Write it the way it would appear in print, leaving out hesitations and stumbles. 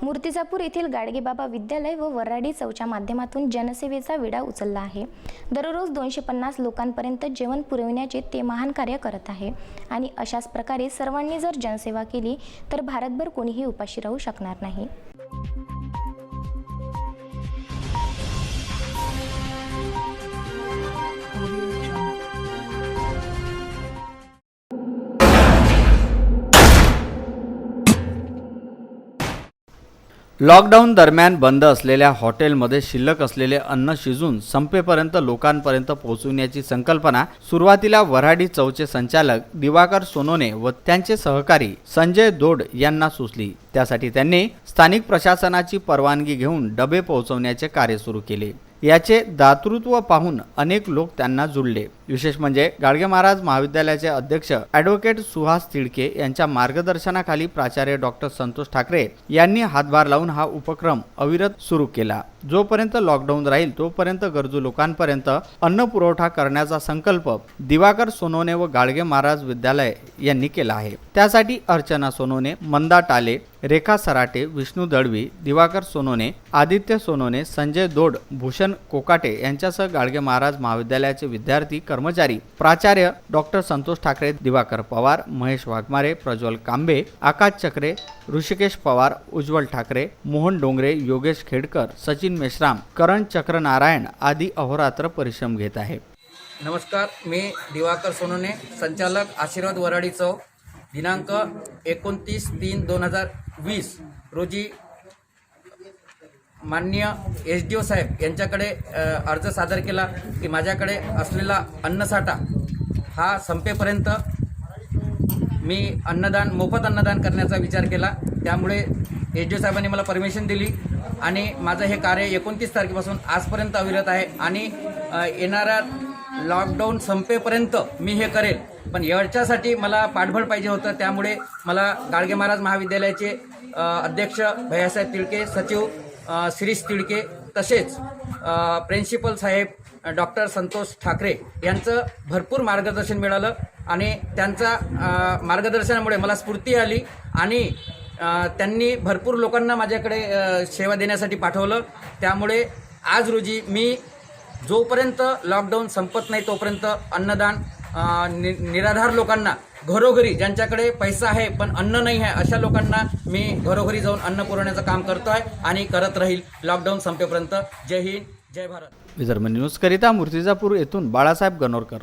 मूर्तिजापूर येथील गाडगेबाबा विद्यालय व वऱ्हाडी चौच्या माध्यमातून जनसेवेचा विडा उचलला आहे। दररोज 250 लोकांपर्यंत जेवण पुरविण्याचे ते महान कार्य करत आहे आणि अशाच प्रकारे सर्वांनी जर जनसेवा केली तर भारतभर कोणीही उपाशी राहू शकणार नाही। लॉकडाऊन दरम्यान बंद असलेल्या हॉटेलमध्ये शिल्लक असलेले अन्न शिजून संपेपर्यंत लोकांपर्यंत पोहोचविण्याची संकल्पना सुरुवातीला वऱ्हाडी चौचे संचालक दिवाकर सोनोने व त्यांचे सहकारी संजय दोड यांना सुचली। त्यासाठी त्यांनी स्थानिक प्रशासनाची परवानगी घेऊन डबे पोहोचवण्याचे कार्य सुरू केले। याचे दातृत्व पाहून अनेक लोक त्यांना जुळले। विशेष म्हणजे गाडगे महाराज महाविद्यालयाचे अध्यक्ष ॲडव्होकेट सुहास तिडके यांच्या मार्गदर्शनाखाली प्राचार्य डॉक्टर संतोष ठाकरे यांनी हातभार लावून हा उपक्रम अविरत सुरू केला। जोपर्यंत लॉकडाऊन राहील तोपर्यंत गरजू लोकांपर्यंत अन्न पुरवठा करण्याचा संकल्प दिवाकर सोनोने व गाडगे महाराज विद्यालय यांनी केला आहे। त्यासाठी अर्चना सोनोने, मंदा टाले, रेखा सराटे, विष्णू दळवी, दिवाकर सोनोने, आदित्य सोनोने, संजय दोड, भूषण कोकाटे यांच्यासह गाडगे महाराज महाविद्यालयाचे विद्यार्थी, कर्मचारी, प्राचार्य डॉक्टर संतोष ठाकरे, दिवाकर पवार, महेश वाघमारे, प्रज्वल कांबे, आकाश चक्रे, ऋषिकेश पवार, उज्ज्वल ठाकरे, मोहन डोंगरे, योगेश खेडकर, सचिन मेश्राम, करण चक्रनारायण आदी अहोरात्र परिश्रम घेत आहे। नमस्कार, मी दिवाकर सोनोने, संचालक आशीर्वाद वऱ्हाडी चौक। दिनांक 29/3/2020 रोजी माननीय SDO साहेब यांच्याकडे अर्ज सादर केला की माझ्याकडे असलेला अन्नसाठा हा संपेपर्यंत मी मोफत अन्नदान करण्याचा विचार केला। त्यामुळे SDO साहेबांनी मला परमिशन दिली आणि माझं हे कार्य 29 तारखेपासून आजपर्यंत अविरत आहे आणि येणाऱ्या लॉकडाऊन संपेपर्यंत मी हे करेल। पण याच्यासाठी मला पाठबळ पाहिजे होतं, त्यामुळे मला गाडगे महाराज महाविद्यालयाचे अध्यक्ष भैयासाहेब तिडके, सचिव शिरीष तिडके, तसेच प्रिन्सिपल साहेब डॉक्टर संतोष ठाकरे यांचं भरपूर मार्गदर्शन मिळालं आणि त्यांचा मार्गदर्शनामुळे मला स्फूर्ती आली आणि त्यांनी भरपूर लोकांना माझ्याकडे सेवा देण्यासाठी पाठवलं। त्यामुळे आज रोजी मी जोपर्यंत लॉकडाऊन संपत नाही तोपर्यंत अन्नदान निराधार लोकांना, घरोघरी ज्यांच्याकडे पैसा आहे पण अन्न नाही आहे अशा लोकांना मी घरोघरी जाऊन अन्न पुरवण्याचं काम करतो आहे आणि करत राहील लॉकडाऊन संपेपर्यंत। जय हिंद, जय भारत। विदर्भ न्यूज करिता मूर्तिजापूर येथून बाळासाहेब गणोरकर।